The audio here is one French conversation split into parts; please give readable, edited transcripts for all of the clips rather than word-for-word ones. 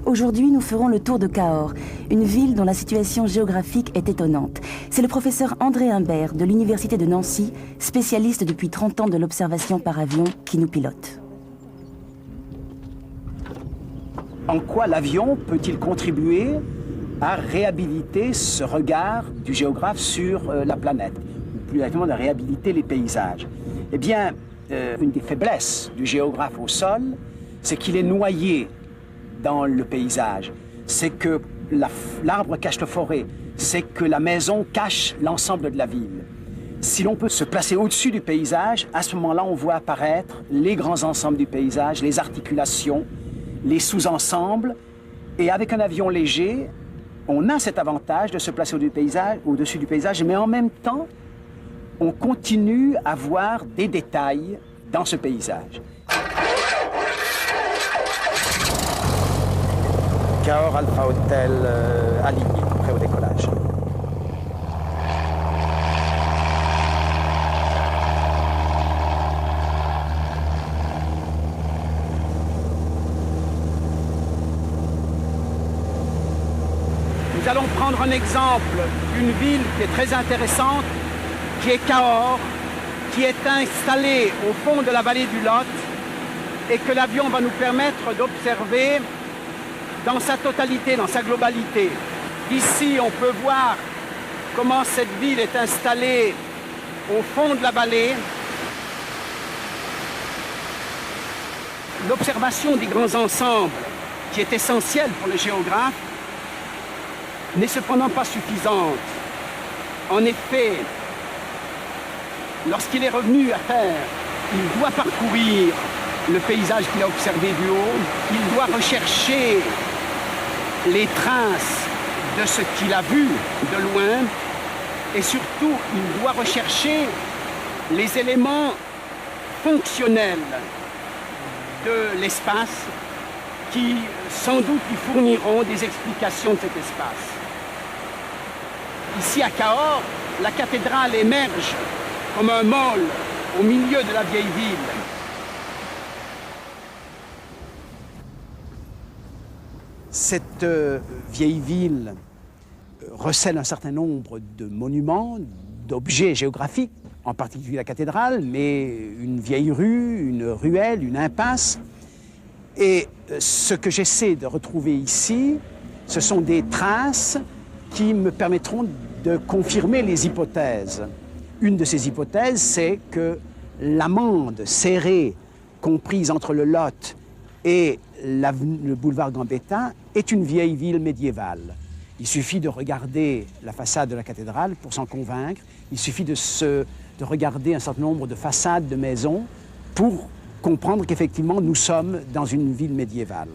Aujourd'hui, nous ferons le tour de Cahors, une ville dont la situation géographique est étonnante. C'est le professeur André Imbert de l'Université de Nancy, spécialiste depuis 30 ans de l'observation par avion, qui nous pilote. En quoi l'avion peut-il contribuer à réhabiliter ce regard du géographe sur la planète, ou plus exactement de réhabiliter les paysages? Eh bien, une des faiblesses du géographe au sol, c'est qu'il est noyé dans le paysage. C'est que l'arbre cache la forêt, c'est que la maison cache l'ensemble de la ville. Si l'on peut se placer au-dessus du paysage, à ce moment-là, on voit apparaître les grands ensembles du paysage, les articulations, les sous-ensembles. Et avec un avion léger, on a cet avantage de se placer au-dessus du paysage, mais en même temps, on continue à voir des détails dans ce paysage. Cahors Alpha Hotel aligné, prêt au décollage. Nous allons prendre un exemple d'une ville qui est très intéressante, qui est Cahors, qui est installée au fond de la vallée du Lot et que l'avion va nous permettre d'observer dans sa totalité, dans sa globalité. Ici, on peut voir comment cette ville est installée au fond de la vallée. L'observation des grands ensembles, qui est essentielle pour le géographe, n'est cependant pas suffisante. En effet, lorsqu'il est revenu à terre, il doit parcourir le paysage qu'il a observé du haut, il doit rechercher les traces de ce qu'il a vu de loin et surtout, il doit rechercher les éléments fonctionnels de l'espace qui, sans doute, lui fourniront des explications de cet espace. Ici, à Cahors, la cathédrale émerge comme un môle au milieu de la vieille ville. Cette vieille ville recèle un certain nombre de monuments, d'objets géographiques, en particulier la cathédrale, mais une vieille rue, une ruelle, une impasse. Et ce que j'essaie de retrouver ici, ce sont des traces qui me permettront de confirmer les hypothèses. Une de ces hypothèses, c'est que l'amande serrée comprise entre le Lot et le boulevard Gambetta est une vieille ville médiévale. Il suffit de regarder la façade de la cathédrale pour s'en convaincre. Il suffit de regarder un certain nombre de façades de maisons pour comprendre qu'effectivement nous sommes dans une ville médiévale.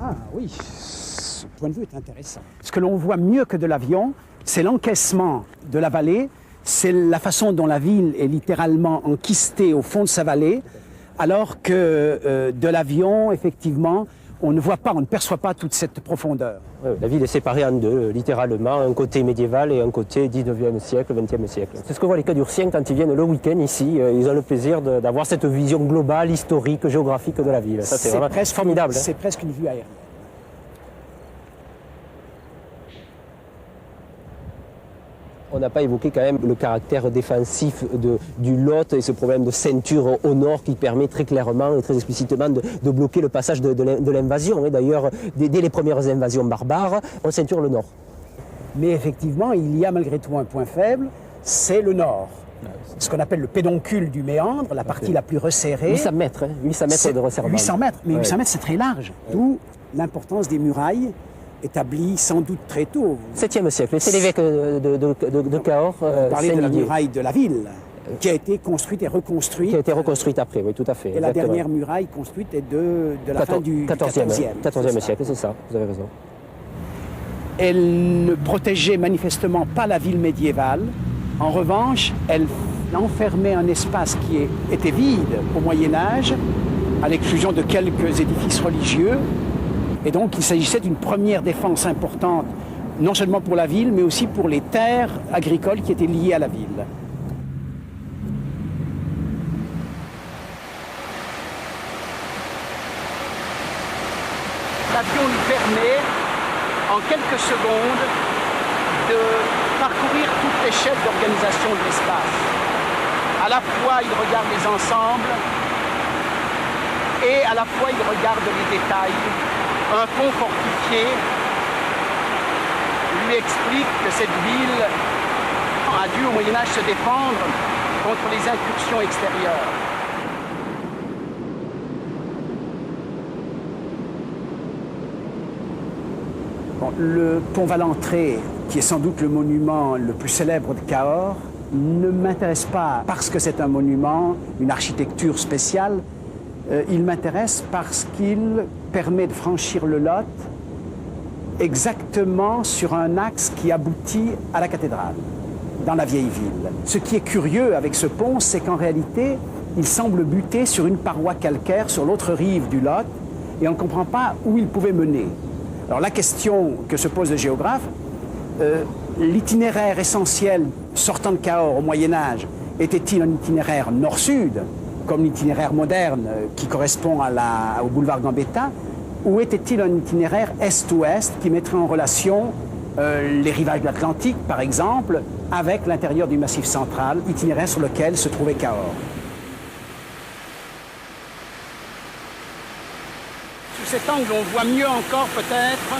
Ah oui, ce point de vue est intéressant. Ce que l'on voit mieux que de l'avion, c'est l'encaissement de la vallée, c'est la façon dont la ville est littéralement enquistée au fond de sa vallée, alors que de l'avion, effectivement, on ne voit pas, on ne perçoit pas toute cette profondeur. La ville est séparée en deux, littéralement, un côté médiéval et un côté 19e siècle, 20e siècle. C'est ce que voient les Cadurciens quand ils viennent le week-end ici. Ils ont le plaisir d'avoir cette vision globale, historique, géographique de la ville. Ça, c'est vraiment presque formidable. C'est presque une vue aérienne. On n'a pas évoqué quand même le caractère défensif du Lot et ce problème de ceinture au nord qui permet très clairement et très explicitement de bloquer le passage de l'invasion. Et d'ailleurs, dès les premières invasions barbares, on ceinture le nord. Mais effectivement, il y a malgré tout un point faible, c'est le nord. Ce qu'on appelle le pédoncule du méandre, la partie la plus resserrée. 800 mètres, hein, 800 mètres de resserrement. 800 mètres, mais 800 mètres c'est très large. D'où l'importance des murailles, établi sans doute très tôt. 7e siècle, c'est l'évêque de Cahors. Vous parlez de la muraille de la ville, qui a été construite et reconstruite. Qui a été reconstruite après, oui, tout à fait. Et exactement. La dernière muraille construite est de la fin du 14e siècle, c'est ça, vous avez raison. Elle ne protégeait manifestement pas la ville médiévale, En revanche, elle enfermait un espace qui était vide au Moyen-Âge, à l'exclusion de quelques édifices religieux. Et donc, il s'agissait d'une première défense importante, non seulement pour la ville, mais aussi pour les terres agricoles qui étaient liées à la ville. L'avion lui permet, en quelques secondes, de parcourir toute l'échelle d'organisation de l'espace. À la fois, il regarde les ensembles et à la fois, il regarde les détails. Un pont fortifié lui explique que cette ville a dû au Moyen-Âge se défendre contre les incursions extérieures. Bon, le pont Valentré, qui est sans doute le monument le plus célèbre de Cahors, ne m'intéresse pas parce que c'est un monument, une architecture spéciale. Il m'intéresse parce qu'il permet de franchir le Lot exactement sur un axe qui aboutit à la cathédrale, dans la vieille ville. Ce qui est curieux avec ce pont, c'est qu'en réalité, il semble buter sur une paroi calcaire sur l'autre rive du Lot, et on ne comprend pas où il pouvait mener. Alors la question que se pose le géographe, l'itinéraire essentiel sortant de Cahors au Moyen-Âge, était-il un itinéraire nord-sud, comme l'itinéraire moderne qui correspond au boulevard Gambetta, ou était-il un itinéraire est-ouest qui mettrait en relation les rivages de l'Atlantique, par exemple, avec l'intérieur du Massif central, itinéraire sur lequel se trouvait Cahors. Sous cet angle, on voit mieux encore peut-être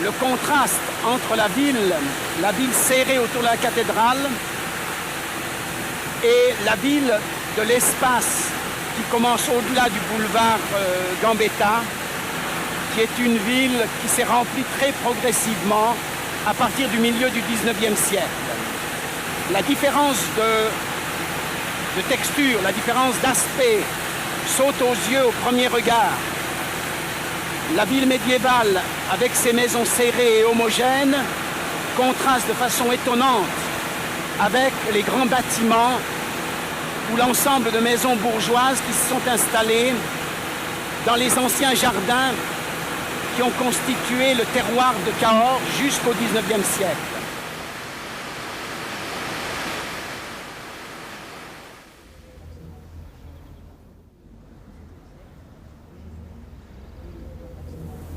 le contraste entre la ville serrée autour de la cathédrale, et la ville de l'espace qui commence au-delà du boulevard Gambetta, qui est une ville qui s'est remplie très progressivement à partir du milieu du 19e siècle. La différence de texture, la différence d'aspect saute aux yeux au premier regard. La ville médiévale, avec ses maisons serrées et homogènes, contraste de façon étonnante avec les grands bâtiments ou l'ensemble de maisons bourgeoises qui se sont installées dans les anciens jardins qui ont constitué le terroir de Cahors jusqu'au XIXe siècle.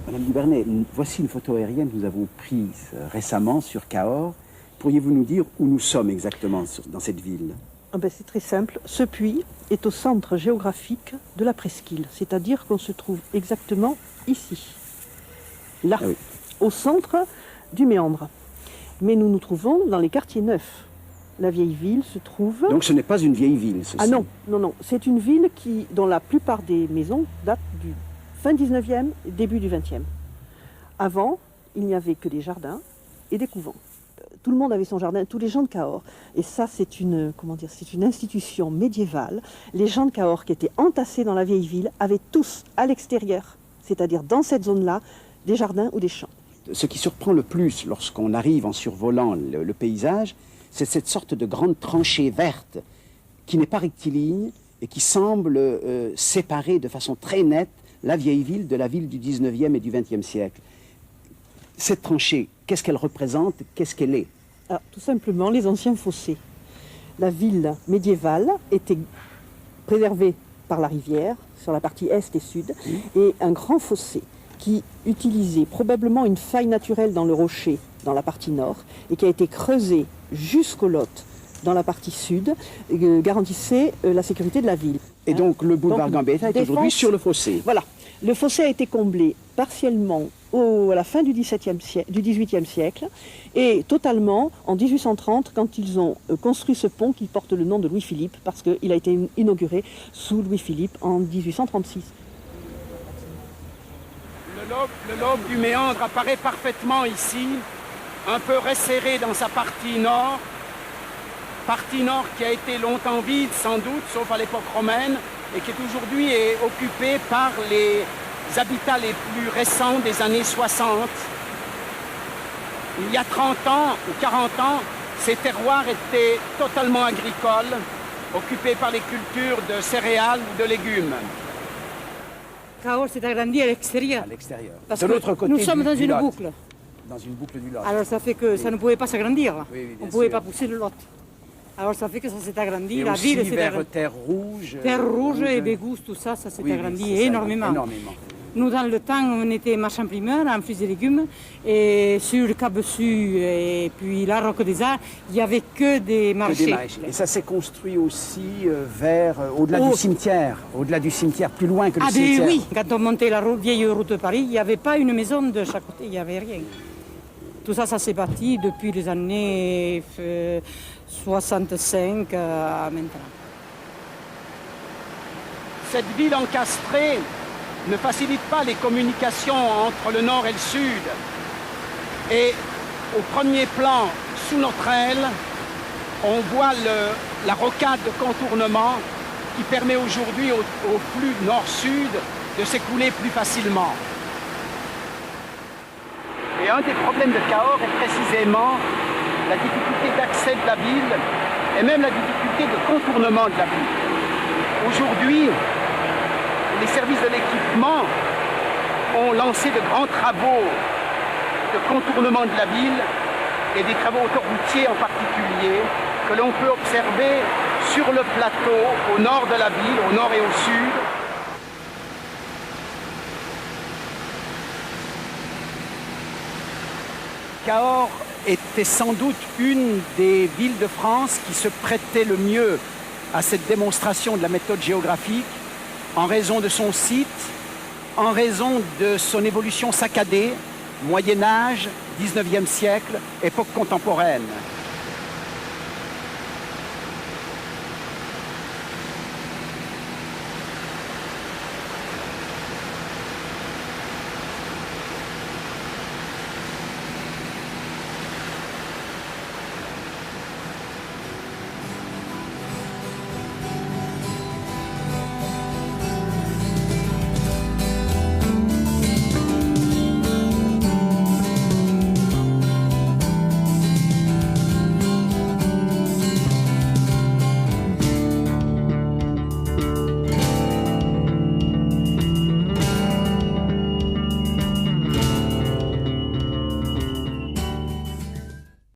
Madame Dubernet, voici une photo aérienne que nous avons prise récemment sur Cahors. Pourriez-vous nous dire où nous sommes exactement dans cette ville ? C'est très simple. Ce puits est au centre géographique de la presqu'île, c'est-à-dire qu'on se trouve exactement ici, là, oui, au centre du méandre. Mais nous nous trouvons dans les quartiers neufs. La vieille ville se trouve... Donc ce n'est pas une vieille ville, ceci. Ah non, non, non. C'est une ville dont la plupart des maisons datent du fin 19e et début du 20e. Avant, il n'y avait que des jardins et des couvents. Tout le monde avait son jardin, tous les gens de Cahors. Et ça, c'est une institution médiévale. Les gens de Cahors qui étaient entassés dans la vieille ville avaient tous à l'extérieur, c'est-à-dire dans cette zone-là, des jardins ou des champs. Ce qui surprend le plus lorsqu'on arrive en survolant le paysage, c'est cette sorte de grande tranchée verte qui n'est pas rectiligne et qui semble séparer de façon très nette la vieille ville de la ville du 19e et du 20e siècle. Cette tranchée, qu'est-ce qu'elle représente? Qu'est-ce qu'elle est? Alors, tout simplement les anciens fossés. La ville médiévale était préservée par la rivière, sur la partie est et sud, et un grand fossé qui utilisait probablement une faille naturelle dans le rocher, dans la partie nord, et qui a été creusé jusqu'au Lot, dans la partie sud, garantissait la sécurité de la ville. Et donc le boulevard Gambetta est aujourd'hui sur le fossé. Voilà. Le fossé a été comblé partiellement à la fin du XVIIIe siècle et totalement en 1830 quand ils ont construit ce pont qui porte le nom de Louis-Philippe parce qu'il a été inauguré sous Louis-Philippe en 1836. Le lobe du méandre apparaît parfaitement ici, un peu resserré dans sa partie nord qui a été longtemps vide sans doute, sauf à l'époque romaine, et qui aujourd'hui est occupée par les habitats les plus récents des années 60. Il y a 30 ans ou 40 ans, Ces terroirs étaient totalement agricoles, occupés par les cultures de céréales ou de légumes. Cahors s'est agrandi à l'extérieur. À l'extérieur. Parce De que l'autre côté nous sommes dans du une Lot. boucle. Dans une boucle du Lot. Alors ça fait que ça ne pouvait pas s'agrandir. Là. Oui, oui, bien On ne pouvait sûr. pas pousser le Lot. Alors ça fait que ça s'est agrandi. Et La aussi ville s'est vers agrandie. Terre Rouge. Terre Rouge et Bégousse, tout ça, ça s'est Oui, oui, agrandi c'est ça, énormément. énormément. Nous, dans le temps, on était marchand-primeur en fruits et légumes. Et sur Cabessu et puis la Roque des Arts, il n'y avait que des Que marchés. des maraîchers. Et ça s'est construit aussi au-delà du cimetière, plus loin que le Ah ben cimetière. oui, quand on montait la vieille route de Paris, il n'y avait pas une maison de chaque côté, il n'y avait rien. Tout ça, ça s'est bâti depuis les années 65 à maintenant. Cette ville encastrée ne facilite pas les communications entre le nord et le sud. Et au premier plan, sous notre aile, on voit la rocade de contournement qui permet aujourd'hui au flux nord-sud de s'écouler plus facilement. Et un des problèmes de Cahors est précisément la difficulté d'accès de la ville et même la difficulté de contournement de la ville. Aujourd'hui, les services de l'équipement ont lancé de grands travaux de contournement de la ville et des travaux autoroutiers en particulier que l'on peut observer sur le plateau au nord de la ville, au nord et au sud. Cahors était sans doute une des villes de France qui se prêtait le mieux à cette démonstration de la méthode géographique en raison de son site, en raison de son évolution saccadée, Moyen Âge, 19e siècle, époque contemporaine.